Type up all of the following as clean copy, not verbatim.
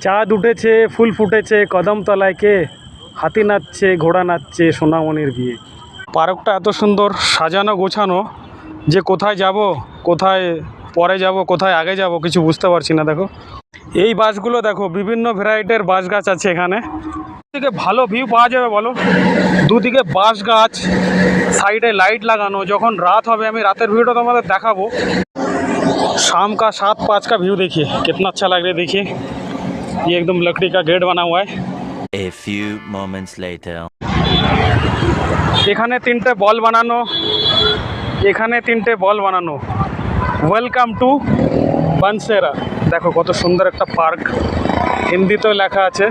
চাঁদ উঠেছে, ফুল ফুটেছে, কদম তলায় কে, হাতি নাচছে, ঘোড়া নাচছে, সোনামণির বিয়ে। পার্কটা এত সুন্দর সাজানো গোছানো যে কোথায় যাব, কোথায় পরে যাব, কোথায় আগে যাব কিছু বুঝতে পারছি না। দেখো এই বাসগুলো, দেখো বিভিন্ন ভ্যারাইটির বাঁশ গাছ আছে এখানে। দিকে ভালো ভিউ পাওয়া যাবে বলো, দুদিকে বাঁশ গাছ, সাইডে লাইট লাগানো। যখন রাত হবে, আমি রাতের ভিউটা তোমাদের দেখাবো। शाम का 7:05 का व्यू देखिए, कितना अच्छा लग रहा है। देखिए ये एकदम लकड़ी का गेट बना हुआ है। A few moments later. এখানে তিনটে বল বানানো, এখানে তিনটে বল বানানো। Welcome to Bansera. দেখো কত সুন্দর একটা পার্ক, হিন্দিতেও লেখা আছে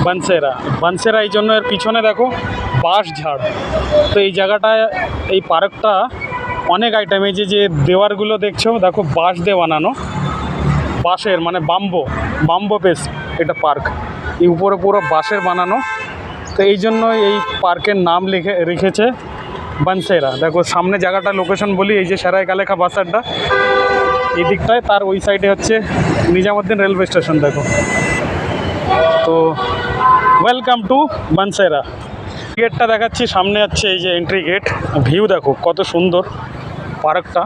বনসেরা। বনসেরা এই জন্য, এর পিছনে দেখো বাঁশ ঝাড়। তো এই জায়গাটায়, এই পার্কটা অনেক আইটেম, এই যে দেওয়ারগুলো দেখছো দেখো বাঁশ দিয়ে বানানো, বাঁশের মানে বাম্বো পেস্ট এটা পার্ক। এই উপরে পুরো বাঁশের বানানো। তো এই জন্য এই পার্কের নাম রেখেছে বনসেরা। দেখো সামনে জায়গাটা লোকেশন বলি, এই যে সরাইকেলা বাস আড্ডা এই দিকটায়, তার ওই সাইডে হচ্ছে নিজামুদ্দিন রেলওয়ে স্টেশন। দেখো তো ওয়েলকাম টু বনসেরা। গেটটা দেখাচ্ছি, সামনে হচ্ছে এই যে এন্ট্রি গেট। ভিউ দেখো কত সুন্দর পার্কটা।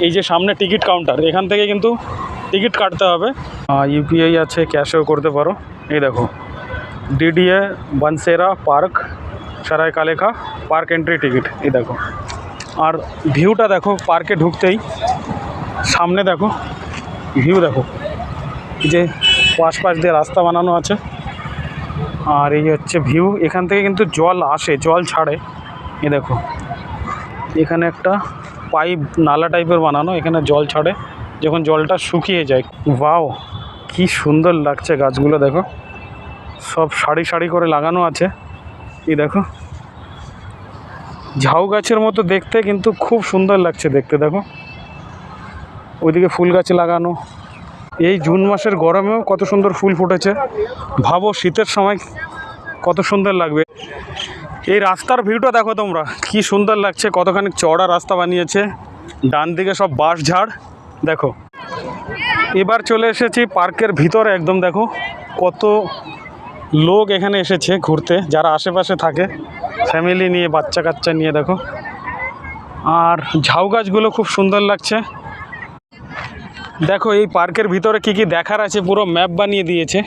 এই যে সামনে টিকিট কাউন্টার, এখান থেকে কিন্তু টিকিট কাটতে হবে। ইউপিআই আছে, ক্যাশেও করতে পারো। এই দেখো DDA Bansera park Saraikela park entry ticket. এই দেখো, আর ভিউটা দেখো পার্কে ঢুকতেই সামনে দেখো ভিউ দেখো, এই যে পাশ দিয়ে রাস্তা বানানো আছে। আর এই হচ্ছে ভিউ, এখান থেকে কিন্তু জল আসে, জল ছাড়ে। এই দেখো এখানে একটা পাইপ নালা টাইপের বানানো, এখানে জল ছাড়ে যখন জলটা শুকিয়ে যায়। ওয়াও কি সুন্দর লাগছে, গাছগুলো দেখো সব সারি সারি করে লাগানো আছে। এই দেখো ঝাউ গাছের মতো দেখতে, কিন্তু খুব সুন্দর লাগছে দেখতে। দেখো ওইদিকে ফুল গাছ লাগানো। এই জুন মাসের গরমেও কত সুন্দর ফুল ফুটেছে, ভাবো শীতের সময় কত সুন্দর লাগবে। এই রাস্তার ভিউটা দেখো তোমরা, কি সুন্দর লাগছে, কতখানি চওড়া রাস্তা বানিয়েছে, ডান দিকে সব বাঁশ ঝাড়। দেখো এবার চলে এসেছি পার্কের ভিতরে একদম। দেখো কত লোক এখানে এসেছে ঘুরতে, যারা আশেপাশে থাকে ফ্যামিলি নিয়ে, বাচ্চা কাচ্চা নিয়ে। দেখো আর ঝাউ গাছগুলো খুব সুন্দর লাগছে। দেখো এই পার্কের ভিতরে কি কি দেখার আছে পুরো ম্যাপ বানিয়ে দিয়েছে।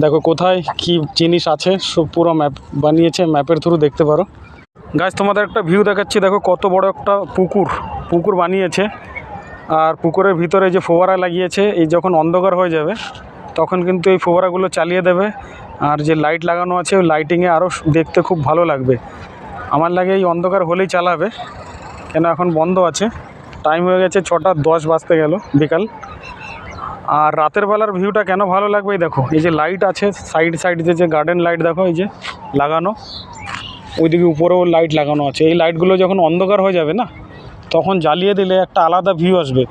দেখো কোথায় কি জিনিস আছে সব পুরো ম্যাপ বানিয়েছে, ম্যাপের থ্রু দেখতে পারো। গাছ তোমাদের একটা ভিউ দেখাচ্ছি, দেখো কত বড় একটা পুকুর বানিয়েছে। আর পুকুরের ভিতরে যে ফোয়ারা লাগিয়েছে, এই যখন অন্ধকার হয়ে যাবে তখন কিন্তু এই ফোয়ারাগুলো চালিয়ে দেবে। আর যে লাইট লাগানো আছে, ওই লাইটিংয়ে আরও দেখতে খুব ভালো লাগবে। আমার লাগে এই অন্ধকার হলেই চালাবে, কেন এখন বন্ধ আছে। টাইম হয়ে গেছে 6:10 বাজতে গেল বিকাল। আর রাতের বেলার ভিউটা কেন ভালো লাগবে, এই দেখো এই যে লাইট আছে সাইড যে গার্ডেন লাইট দেখো এই যে লাগানো, ওইদিকে উপরেও লাইট লাগানো আছে। এই লাইটগুলো যখন অন্ধকার হয়ে যাবে না, তখন জ্বালিয়ে দিলে একটা আলাদা ভিউ আসবে।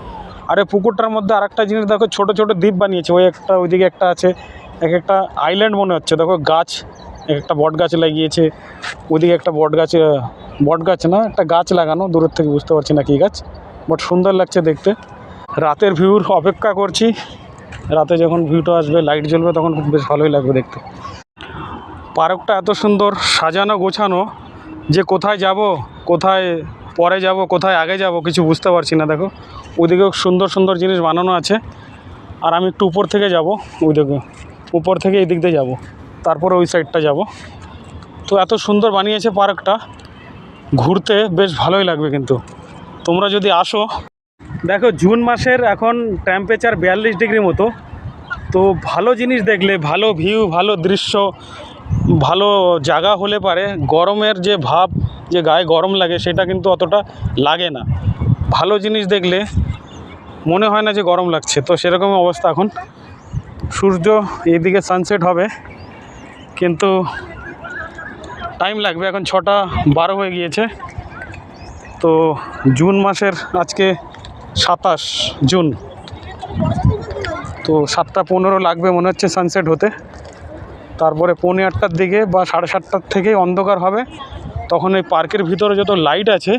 আর এই পুকুরটার মধ্যে আরেকটা জিনিস দেখো, ছোট ছোট দ্বীপ বানিয়েছে। ওইদিকে একটা আছে, একটা আইল্যান্ড মনে হচ্ছে। দেখো গাছ, একটা বট গাছ লাগিয়েছে, ওইদিকে একটা বট গাছ না, একটা গাছ লাগানো, দূরের থেকে বুঝতে পারছি না কী গাছ, বাট সুন্দর লাগছে দেখতে। রাতের ভিউর অপেক্ষা করছি, রাতে যখন ভিউটা আসবে, লাইট জ্বলবে, তখন বেশ ভালোই লাগবে দেখতে। পার্কটা এত সুন্দর সাজানো গোছানো যে কোথায় যাব, কোথায় পরে যাব, কোথায় আগে যাব কিছু বুঝতে পারছি না। দেখো ওইদিকেও সুন্দর সুন্দর জিনিস বানানো আছে। আর আমি একটু উপর থেকে যাব, ওইদিকে উপর থেকে এই দিক দিয়ে যাবো, তারপরে ওই সাইডটা যাব। তো এত সুন্দর বানিয়েছে পার্কটা, ঘুরতে বেশ ভালোই লাগবে কিন্তু তোমরা যদি আসো। দেখো জুন মাসের এখন টেম্পারেচার 42 ডিগ্রি মতো। তো ভালো জিনিস দেখলে, ভালো ভিউ, ভালো দৃশ্য, ভালো জায়গা হলে পারে গরমের যে ভাব, যে গায়ে গরম লাগে, সেটা কিন্তু অতটা লাগে না। ভালো জিনিস দেখলে মনে হয় না যে গরম লাগছে। তো সেরকম অবস্থা এখন। সূর্য এইদিকে সানসেট হবে, কিন্তু টাইম লাগবে। এখন 6:12 হয়ে গিয়েছে। তো জুন মাসের আজকে 27 জুন, তো 7:15 লাগবে মনে হচ্ছে সানসেট হতে। তারপরে 7:45টার দিকে বা 7:30টার থেকে অন্ধকার হবে। তখন এই পার্কের ভিতরে যত লাইট আছে,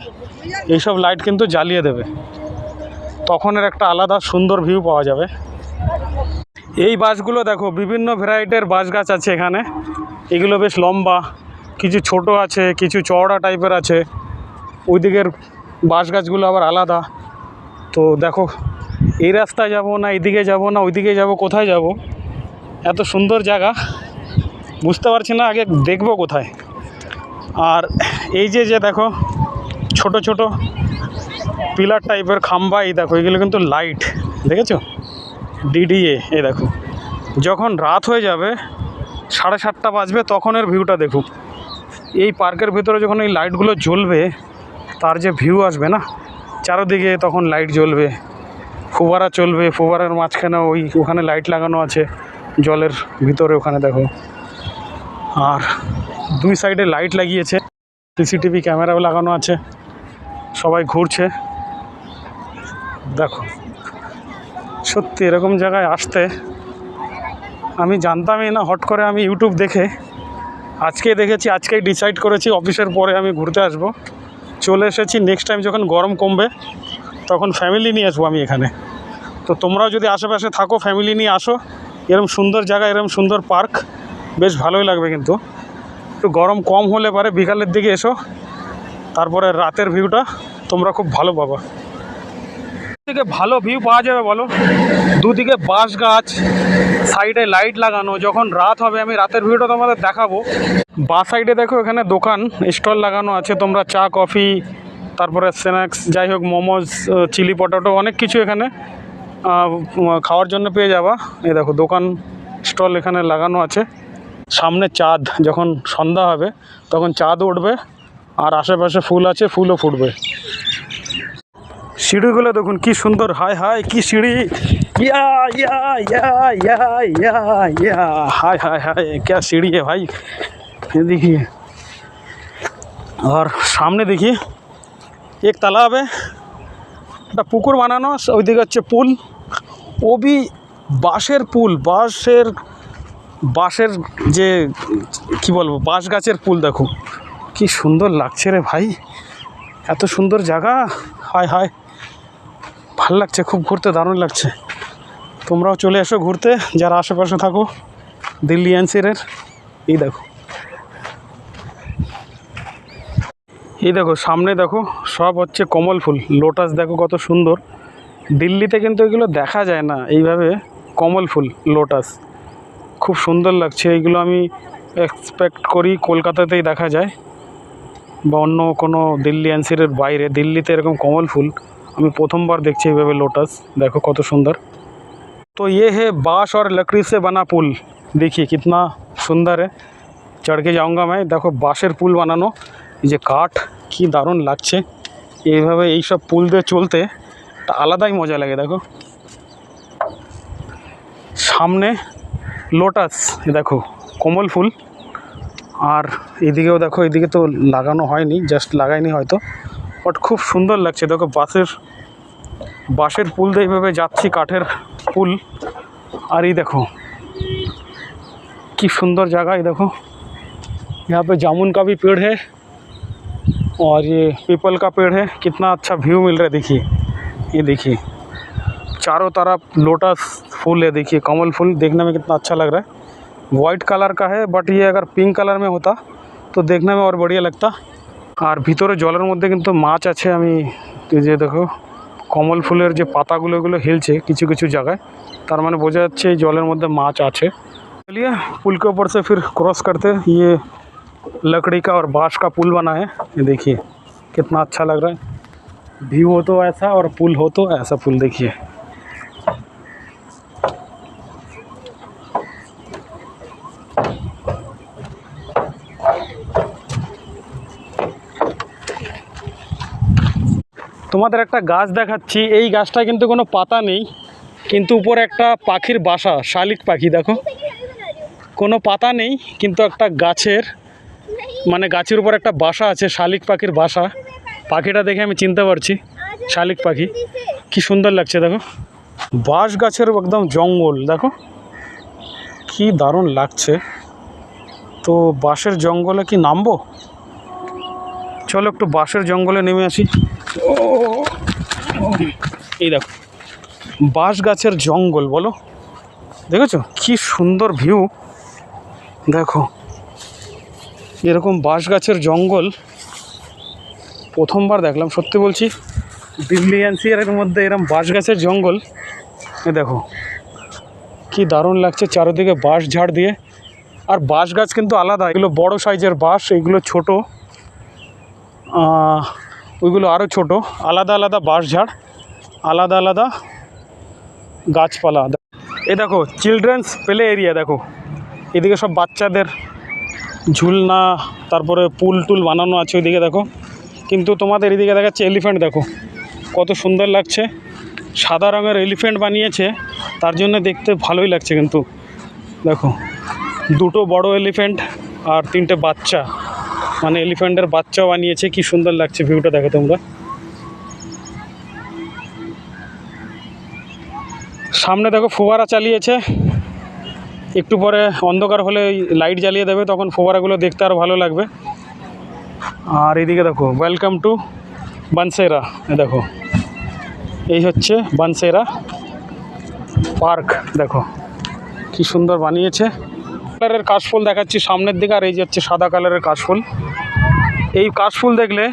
এইসব লাইট কিন্তু জ্বালিয়ে দেবে, তখন এর একটা আলাদা সুন্দর ভিউ পাওয়া যাবে। এই বাঁশগুলো দেখো বিভিন্ন ভ্যারাইটির বাঁশ গাছ আছে এখানে। এগুলো বেশ লম্বা, কিছু ছোট আছে, কিছু চওড়া টাইপের আছে। ওই দিকের বাঁশ গাছগুলো আবার আলাদা। তো দেখো এই রাস্তায় যাব না এইদিকে যাব না ওইদিকে যাব, কোথায় যাব? এত সুন্দর জায়গা বুঝতে পারছি না আগে দেখব কোথায়। আর এই যে যে দেখো ছোট ছোট পিলার টাইপের খাম্বা, এই দেখো এগুলো কিন্তু লাইট, দেখেছো? ডিডিএ। এই দেখো যখন রাত হয়ে যাবে 7:30 বাজবে তখন এর ভিউটা দেখো। এই পার্কের ভিতরে যখন এই লাইটগুলো জ্বলবে তার যে ভিউ আসবে না, চারদিকে তখন লাইট জ্বলবে, ফোয়ারা চলবে, ফোয়ারার মাঝখানে ওখানে লাইট লাগানো আছে জলের ভিতরে, ওখানে দেখো। আর দুই সাইডে লাইট লাগিয়েছে, সিসিটিভি ক্যামেরাও লাগানো আছে, সবাই ঘুরছে। দেখো সত্যি এরকম জায়গায় আসতে আমি জানতামই না, হট করে আমি ইউটিউব দেখে আজকেই দেখেছি, আজকেই ডিসাইড করেছি অফিসের পরে আমি ঘুরতে আসব। চলে এসেছি। নেক্সট টাইম যখন গরম কমবে তখন ফ্যামিলি নিয়ে আসবো আমি এখানে। তো তোমরাও যদি আশেপাশে থাকো ফ্যামিলি নিয়ে আসো, এরকম সুন্দর জায়গা, এরকম সুন্দর পার্ক, বেশ ভালোই লাগবে। কিন্তু একটু গরম কম হলে পারে বিকালের দিকে এসো, তারপরে রাতের ভিউটা তোমরা খুব ভালো পাবা। দিকে ভালো ভিউ পাওয়া যাবে বলো, দুদিকে বাঁশ গাছ, সাইডে লাইট লাগানো। যখন রাত হবে আমি রাতের ভিউটা তোমাদের দেখাবো। বাঁ সাইডে দেখো এখানে দোকান স্টল লাগানো আছে, তোমরা চা কফি, তারপরে স্ন্যাক্স, যাই হোক মোমোজ, চিলি পটেটো, অনেক কিছু এখানে খাওয়ার জন্য পেয়ে যাবা। এই দেখো দোকান স্টল এখানে লাগানো আছে। সামনে চাঁদ, যখন সন্ধ্যা হবে তখন চাঁদ উঠবে, আর আশেপাশে ফুল আছে, ফুলও ফুটবে। সিঁড়িগুলো দেখুন কি সুন্দর, হায় হায় কি সিঁড়ি, ইয়া ইয়া ইয়া ইয়া ইয়া ইয়া, हाय हाय हाय क्या सीढ़ी है भाई, ये देखिए। और सामने देखिए एक तालाब है, একটা পুকুর বানানো, ওইদিকে হচ্ছে পুল, ও বি বাঁশের পুল, বাঁশের যে কি বলবো, বাঁশ গাছের পুল। দেখো কি সুন্দর লাগছে রে ভাই, এত সুন্দর জায়গা, হায় হায় ভাল লাগছে খুব, ঘুরতে দারুণ লাগছে। তোমরাও চলে এসো ঘুরতে যারা আশেপাশে থাকো দিল্লি এনসিআরের। এই দেখো, এই দেখো সামনে দেখো সব হচ্ছে কমল ফুল, লোটাস দেখো কত সুন্দর। দিল্লিতে কিন্তু এগুলো দেখা যায় না এইভাবে, কমল ফুল লোটাস খুব সুন্দর লাগছে। এইগুলো আমি এক্সপেক্ট করি কলকাতাতেই দেখা যায় বা অন্য কোনো দিল্লি এনসিআরের বাইরে। দিল্লিতে এরকম কমল ফুল আমি প্রথমবার দেখছি এইভাবে লোটাস, দেখো কত সুন্দর। तो ये है बाँस और लकड़ी से बना पुल, देखिए कितना सुंदर है, चढ़ के जाऊँगा मैं। देखो बाँसेर पुल বানানো, এই যে কাঠ, কি দারুণ লাগছে। এইভাবে এইসব পুল দিয়ে চলতে একটা আলাদাই মজা লাগে। দেখো সামনে লোটাস, দেখো কমল ফুল, আর এদিকেও দেখো, এদিকে তো লাগানো হয়নি, জাস্ট লাগাইনি হয়তো, বাট খুব সুন্দর লাগছে। দেখো বাঁশের পুল দিয়ে এইভাবে যাচ্ছি, কাঠের पुल। और ये देखो कि सुंदर जगह, ये देखो यहाँ पे जामुन का भी पेड़ है और ये पीपल का पेड़ है, कितना अच्छा व्यू मिल रहा है। देखिए ये देखिए चारों तरफ लोटस फूल है, देखिए कमल फूल, देखने में कितना अच्छा लग रहा है। वाइट कलर का है, बट ये अगर पिंक कलर में होता तो देखने में और बढ़िया लगता। और ভিতরে জলের মধ্যে কিন্তু মাছ আছে। আমি এই যে দেখো কমল ফুলের যে পাতাগুলো এগুলো হিলছে কিছু কিছু জায়গায়, তার মানে বোঝা যাচ্ছে এই জলের মধ্যে মাছ আছে। चलिए पुल के ऊपर से फिर क्रॉस करते, ये लकड़ी का और बाँस का पुल बना है, ये देखिए कितना अच्छा लग रहा है। व्यू हो तो ऐसा और पुल हो तो ऐसा, पुल देखिए। তোমাদের একটা গাছ দেখাচ্ছি, এই গাছটা কিন্তু কোনো পাতা নেই, কিন্তু উপরে একটা পাখির বাসা, শালিক পাখি। দেখো কোনো পাতা নেই, কিন্তু একটা গাছের মানে গাছের উপর একটা বাসা আছে, শালিক পাখির বাসা। পাখিটা দেখে আমি চিনতে পারছি শালিক পাখি, কি সুন্দর লাগছে। দেখো বাঁশ গাছের একদম জঙ্গল, দেখো কি দারুণ লাগছে। তো বাঁশের জঙ্গলে কি নামবো? চলো একটু বাঁশের জঙ্গলে নেমে আসি। এই দেখো বাঁশ গাছের জঙ্গল, বলো দেখেছো কি সুন্দর ভিউ। দেখো এরকম বাঁশ গাছের জঙ্গল প্রথমবার দেখলাম, সত্যি বলছি। দিল্লি এনসিআরের মধ্যে এরকম বাঁশ গাছের জঙ্গল, এ দেখো কি দারুণ লাগছে চারিদিকে বাঁশ ঝাড় দিয়ে। আর বাঁশ গাছ কিন্তু আলাদা, এগুলো বড় সাইজের বাঁশ, এগুলো ছোট, ওইগুলো আরও ছোট। আলাদা আলাদা বাঁশ ঝাড়, আলাদা আলাদা গাছপালা। এ দেখো চিলড্রেন্স প্লে এরিয়া, দেখো এদিকে সব বাচ্চাদের ঝুলনা, তারপরে পুল টুল বানানো আছে ওইদিকে দেখো। কিন্তু তোমাদের এদিকে দেখাচ্ছে এলিফ্যান্ট, দেখো কত সুন্দর লাগছে। সাদা রঙের এলিফ্যান্ট বানিয়েছে, তার জন্য দেখতে ভালোই লাগছে। কিন্তু দেখো দুটো বড় এলিফ্যান্ট আর তিনটে বাচ্চা, মানে এলিফ্যান্টের বাচ্চাও বানিয়েছে। কি সুন্দর লাগছে ভিউটা, দেখো তোমরা। সামনে দেখো ফোয়ারা চালিয়েছে, একটু পরে অন্ধকার হলে লাইট জ্বালিয়ে দেবে, তখন ফোয়ারাগুলো দেখতে আরও ভালো লাগবে। আর এদিকে দেখো ওয়েলকাম টু বানসেরা, দেখো এই হচ্ছে বানসেরা পার্ক। দেখো কি সুন্দর বানিয়েছে। কালারের কাশফুল দেখাচ্ছি সামনের দিকে, আর এই যে হচ্ছে সাদা কালারের কাশফুল। এই কাশফুল দেখলে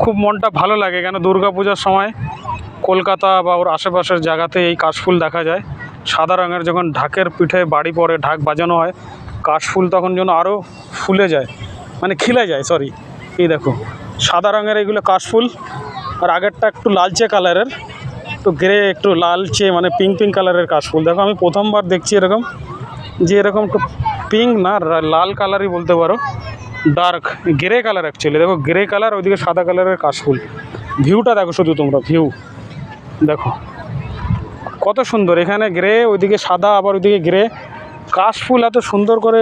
খুব মনটা ভালো লাগে, কেন দুর্গাপূজার সময় কলকাতা বা ওর আশেপাশের জায়গাতে এই কাশফুল দেখা যায়। সাদা রঙের যখন ঢাকের পিঠে বাড়ি পড়ে, ঢাক বাজানো হয়, কাশফুল তখন যেন আরও ফুলে যায়, মানে খিলে যায়, সরি। এই দেখো সাদা রঙের এইগুলো কাশফুল, আর আগেরটা একটু লালচে কালারের, একটু গ্রে, একটু লালচে, মানে পিঙ্ক পিঙ্ক কালারের কাশফুল। দেখো আমি প্রথমবার দেখছি এরকম, যে এরকম একটু পিঙ্ক না, লাল কালারই বলতে পারো, ডার্ক গ্রে কালার অ্যাকচুয়ালি। দেখো গ্রে কালার, ওইদিকে সাদা কালারের কাশফুল। ভিউটা দেখো শুধু তোমরা, ভিউ দেখো কত সুন্দর। এখানে গ্রে, ওইদিকে সাদা, আবার ওইদিকে গ্রে। কাশফুল এত সুন্দর করে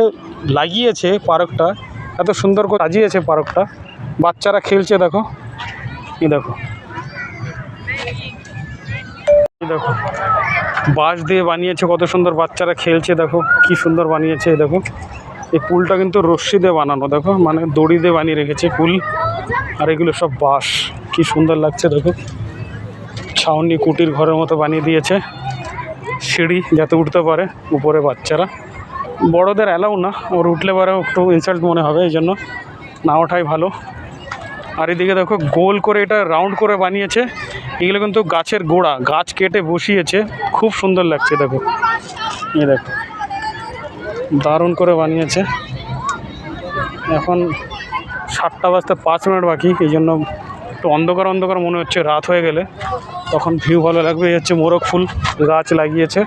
লাগিয়েছে পার্কটা, এত সুন্দর করে সাজিয়েছে পার্কটা। বাচ্চারা খেলছে, দেখো এই দেখো, এই দেখো বাঁশ দিয়ে বানিয়েছে, কত সুন্দর বাচ্চারা খেলছে। দেখো কি সুন্দর বানিয়েছে। দেখো এই পুলটা কিন্তু রশ্মি দিয়ে বানানো, দেখো মানে দড়ি দিয়ে বানিয়ে রেখেছে পুল। আর এগুলো সব বাঁশ, কি সুন্দর লাগছে। দেখো ছাউনি কুটির ঘরের মতো বানিয়ে দিয়েছে, সিঁড়ি যাতে উঠতে পারে উপরে বাচ্চারা। বড়দের অ্যালাউ না, ওর উঠলে পারে একটু ইনসাল্ট মনে হবে, এই জন্য না ওঠাই ভালো। আর এদিকে দেখো গোল করে এটা রাউন্ড করে বানিয়েছে। এগুলো কিন্তু গাছের গোড়া, গাছ কেটে বসিয়েছে, খুব সুন্দর লাগছে। দেখো এই দেখো দারুণ করে বানিয়েছে। এখন 7টা বাজতে 5 মিনিট বাকি, এই জন্য একটু অন্ধকার অন্ধকার মনে হচ্ছে। রাত হয়ে গেলে তখন ভিউ ভালো লাগবে। এই হচ্ছে মোরগ ফুল গাছ লাগিয়েছে।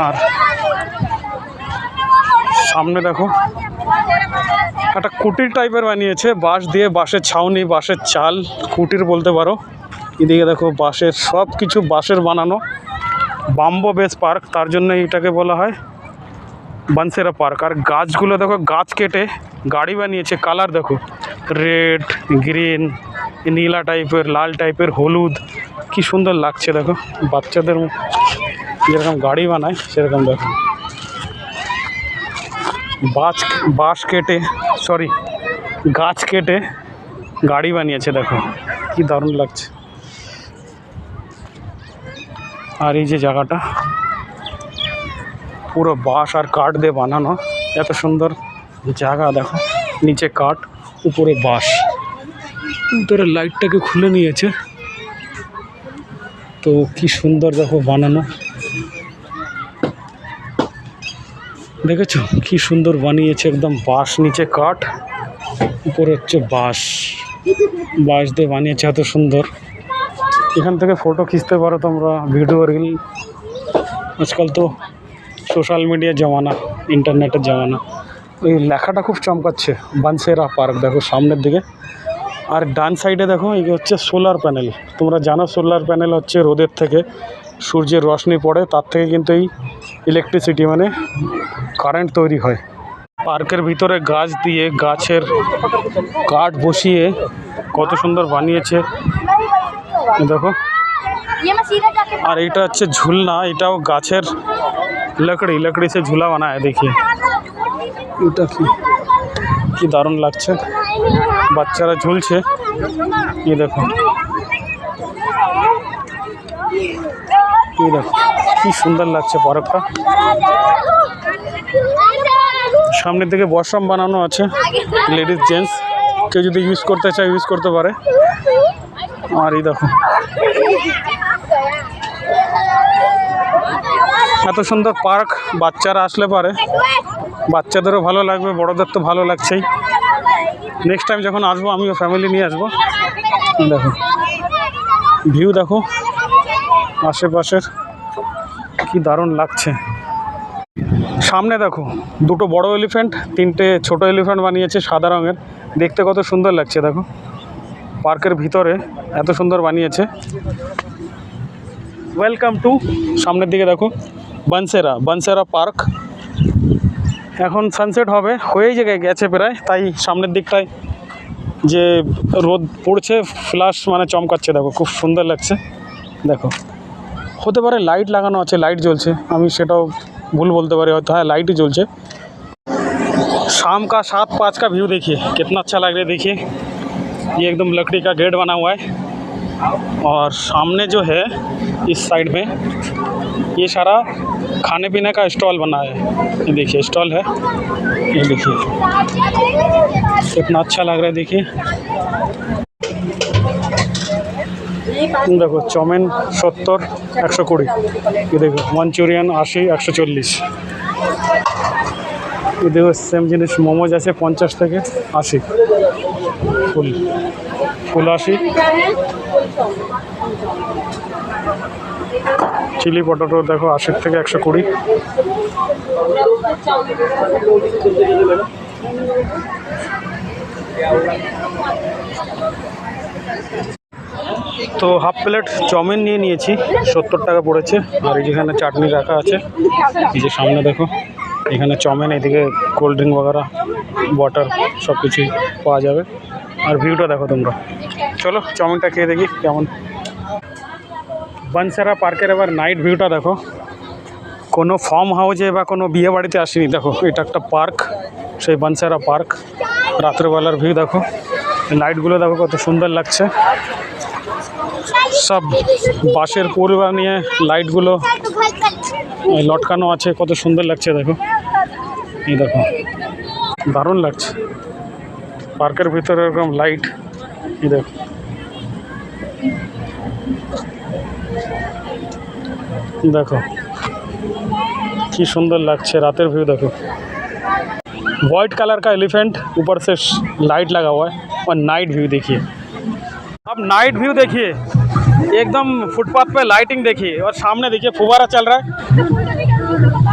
আর সামনে দেখো একটা কুটির টাইপের বানিয়েছে, বাঁশ দিয়ে, বাঁশের ছাউনি, বাঁশের চাল, কুটির বলতে পারো। এদিকে দেখো বাঁশের সব কিছু, বাঁশের বানানো, বাম্বো বেস পার্ক, তার জন্য এটাকে বলা হয় বানসেরা পার্ক। আর গাছগুলো দেখো গাছ কেটে গাড়ি বানিয়েছে, কালার দেখো রেড, গ্রিন, নীলা টাইপের, লাল টাইপের, হলুদ, কি সুন্দর লাগছে। দেখো বাচ্চাদের যেরকম গাড়ি বানায় সেরকম। দেখো বাঁশ কেটে, সরি গাছ কেটে গাড়ি বানিয়েছে, দেখো কি দারুণ লাগছে। আর এই যে জায়গাটা পুরো বাঁশ আর কাঠ দিয়ে বানানো, এত সুন্দর জায়গা। দেখো নিচে কাঠ, উপরে বাঁশ। ভিতরে লাইটটাকে খুলে নিয়েছে, তো কি সুন্দর দেখো বানানো। দেখেছো কি সুন্দর বানিয়েছে, একদম বাঁশ, নিচে কাঠ, উপরে হচ্ছে বাঁশ। বাঁশ দিয়ে বানিয়েছে এত সুন্দর। এখান থেকে ফটো খিঁচতে পারো তোমরা, ভিডিও রিল। আজকাল তো সোশ্যাল মিডিয়ার জামানা, ইন্টারনেটের জামানা। এই লেখাটা খুব চমকাচ্ছে, বানসেরা পার্ক। দেখো সামনের দিকে। আর ডান সাইডে দেখো এই হচ্ছে সোলার প্যানেল। তোমরা জানো সোলার প্যানেল হচ্ছে রোদের থেকে সূর্যের রশ্মি পড়ে, তার থেকে কিন্তু এই ইলেকট্রিসিটি মানে কারেন্ট তৈরি হয়। পার্কের ভিতরে গাছ দিয়ে, গাছের কাঠ বসিয়ে কত সুন্দর বানিয়েছে দেখো। আর এইটা হচ্ছে ঝুলনা, এটাও গাছের লকড়ি সে ঝুলা বানায়। দেখি এটা কি দারুণ লাগছে, বাচ্চারা ঝুলছে। এই দেখো, এই দেখো কি সুন্দর লাগছে পার্কটা। সামনের দিকে ওয়াশরুম বানানো আছে, লেডিস জেন্টস কেউ যদি ইউজ করতে চায় ইউজ করতে পারে। আর এই দেখো এত সুন্দর পার্ক, বাচ্চারা আসলে পারে, বাচ্চাদেরও ভালো লাগবে, বড়দের তো ভালো লাগছেই। নেক্সট টাইম যখন আসবো আমিও ফ্যামিলি নিয়ে আসবো। দেখো ভিউ দেখো আশেপাশের, কি দারুণ লাগছে। সামনে দেখো দুটো বড় এলিফ্যান্ট, তিনটে ছোট এলিফ্যান্ট বানিয়েছে সাদা রঙের, দেখতে কত সুন্দর লাগছে। দেখো পার্কের ভিতরে এত সুন্দর বানিয়েছে। ওয়েলকাম টু, সামনের দিকে দেখো বনসেরা পার্ক। এখন সানসেট হবে, হয়েই গেছে প্রায়, তাই সামনের দিকটায় যে রোদ পড়ছে ফ্ল্যাশ মানে চমকাচ্ছে, দেখো খুব সুন্দর লাগছে। দেখো হতে পারে লাইট লাগানো আছে, লাইট জ্বলছে, আমি সেটাও भूल बोलते पारे, हयतो हाँ लाइट ही चलছে। शाम का 7:05 का व्यू देखिए कितना अच्छा लग रहा है। देखिए ये एकदम लकड़ी का गेट बना हुआ है और सामने जो है इस साइड में ये सारा खाने पीने का स्टॉल बना है। ये देखिए स्टॉल है, ये देखिए कितना अच्छा लग रहा है। देखिए देखो चाउमिन 70 120, ये देखो मंचूरियन 80 140, ये देखो सेम जिनिस मोमोज আছে 50 থেকে 80, ফুল 80, চিলি পটেটো দেখো 80 থেকে 120। তো হাফ প্লেট চাউমিন নিয়ে নিয়েছি, 70 টাকা পড়েছে। আর এই যেখানে চাটনি রাখা আছে, এই যে সামনে দেখো এখানে চাউমিন, এদিকে কোল্ড ড্রিঙ্ক বগেরা ওয়াটার সব কিছুই পাওয়া যাবে। আর ভিউটা দেখো তোমরা। চলো চাউমিনটা খেয়ে দেখি কেমন। বনসেরা পার্কের এবার নাইট ভিউটা দেখো, কোনো ফার্ম হাউসে বা কোনো বিয়ে বাড়িতে আসিনি। দেখো এটা একটা পার্ক, সেই বনসেরা পার্ক। রাত্রেবেলার ভিউ দেখো, লাইটগুলো দেখো কত সুন্দর লাগছে। সব বাঁশের পোল বানিয়ে লাইটগুলো লটকানো আছে, কত সুন্দর লাগছে। দেখো এই দেখো দারুণ লাগছে পার্কের ভিতরে এরকম লাইট। এই দেখো দেখো কি সুন্দর লাগছে রাতের व्यू। देखो वाइट कलर का एलिफेंट, ऊपर से लाइट लगा हुआ है और नाइट व्यू देखिए। अब नाइट व्यू देखिए, एकदम फुटपाथ पे लाइटिंग देखिए और सामने देखिए फुवारा चल रहा है,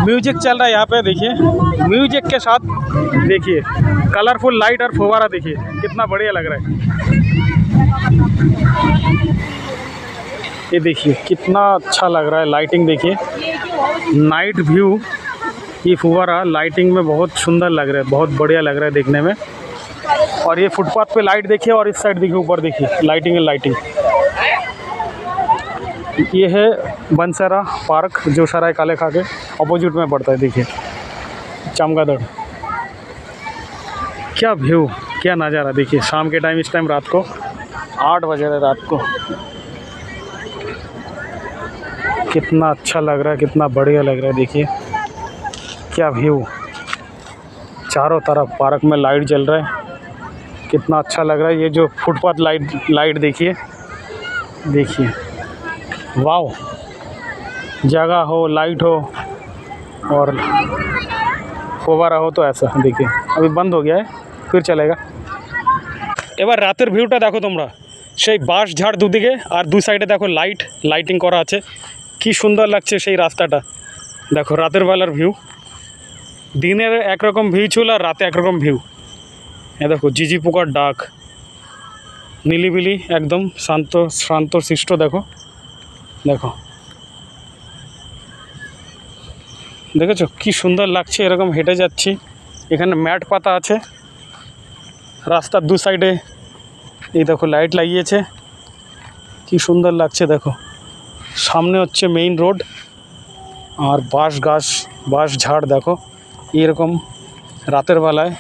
म्यूजिक चल रहा है यहाँ पे। देखिए म्यूजिक के साथ देखिए कलरफुल लाइट और फुवारा, देखिए कितना बढ़िया लग रहा है। ये देखिए कितना अच्छा लग रहा है, लाइटिंग देखिए, नाइट व्यू। ये फुवारा लाइटिंग में बहुत सुंदर लग रहा है, बहुत बढ़िया लग रहा है देखने में। और ये फुटपाथ पे लाइट देखिए और इस साइड देखिए ऊपर देखिए लाइटिंग है, लाइटिंग। ये है बनसेरा पार्क जो सराय काले खा के अपोजिट में पड़ता है। देखिए चमगादड़, क्या व्यू, क्या नज़ारा। देखिए शाम के टाइम, इस टाइम रात को 8 बजे रात को, कितना अच्छा लग रहा है, कितना बढ़िया लग रहा है। देखिए क्या व्यू, चारों तरफ पार्क में लाइट जल रहा है, कितना अच्छा लग रहा है। ये जो फुटपाथ लाइट देखिए, देखिए वाओ, जगह हो, लाइट हो और फुवारा हो तो ऐसा। देखिए अभी बंद हो गया है, फिर चलेगा। এবার রাতের ভিউটা দেখো তোমরা, সেই বাঁশ ঝাড় দুদিকে আর দু সাইডে দেখো লাইটিং করা আছে, কি সুন্দর লাগছে সেই রাস্তাটা। দেখো রাতের বেলার ভিউ, দিনের একরকম ভিউ ছিল আর রাতে একরকম ভিউ। এ দেখো ঝিঝি পোকার ডাক, নিলিবিলি একদম শান্ত শিষ্ট। দেখো দেখো দেখেছো কি সুন্দর লাগছে, এরকম হেঁটে যাচ্ছি। এখানে ম্যাট পাতা আছে রাস্তার দু সাইডে, এই দেখো লাইট লাগিয়েছে, কি সুন্দর লাগছে। দেখো সামনে হচ্ছে মেইন রোড আর বাঁশ ঝাড়। দেখো এরকম রাতের বেলায়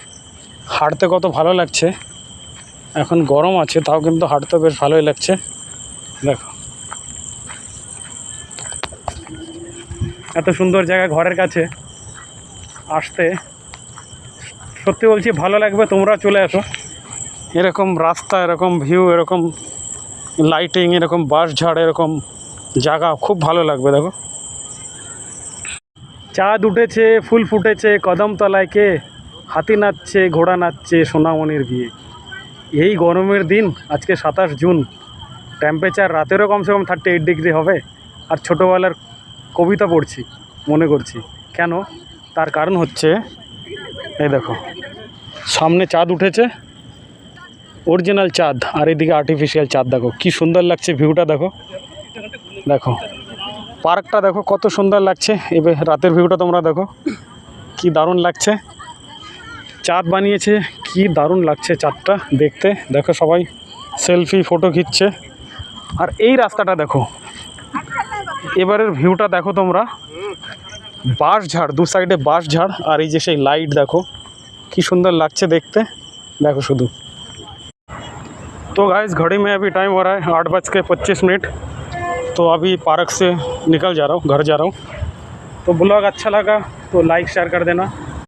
হাঁটতে কত ভালো লাগছে। এখন গরম আছে তাও কিন্তু হাঁটতে বেশ ভালোই লাগছে। দেখো এত সুন্দর জায়গা ঘরের কাছে আসতে সত্যি বলছি ভালো লাগবে। তোমরা চলে আসো, এরকম রাস্তা, এরকম ভিউ, এরকম লাইটিং, এরকম বাঁশ ঝাড়, এরকম জায়গা খুব ভালো লাগবে। দেখো চাঁদ উঠেছে, ফুল ফুটেছে, কদমতলায় কে হাতি নাচছে, ঘোড়া নাচছে, সোনামণির বিয়ে। এই গরমের দিন, আজকে 27 জুন, টেম্পারেচার রাতেরও কমসে কম 38 ডিগ্রি হবে। আর ছোটোবেলার কবিতা পড়ছি, মনে করছি। কেন? তার কারণ হচ্ছে এই দেখো সামনে চাঁদ উঠেছে, অরিজিনাল চাঁদ, আর এদিকে আর্টিফিশিয়াল চাঁদ। দেখো কি সুন্দর লাগছে ভিউটা। দেখো দেখো পার্কটা দেখো কত সুন্দর লাগছে। এবার রাতের ভিউটা তোমরা দেখো কি দারুণ লাগছে। চাঁদ বানিয়েছে, কি দারুণ লাগছে চাঁদটা দেখতে। দেখো সবাই সেলফি ফটো খিচ্ছে। আর এই রাস্তাটা দেখো, এবারের ভিউটা দেখো তোমরা, বাঁশ ঝাড়, দু সাইডে বাঁশ ঝাড়, আর এই যে সেই লাইট দেখো কি सुंदर লাগছে দেখতে। देखो शुद्ध। तो गाइस घड़ी में अभी टाइम हो रहा है 8:25। तो अभी पार्क से निकल जा रहा हूँ, घर जा रहा हूँ। तो ब्लॉग अच्छा लगा तो लाइक शेयर कर देना।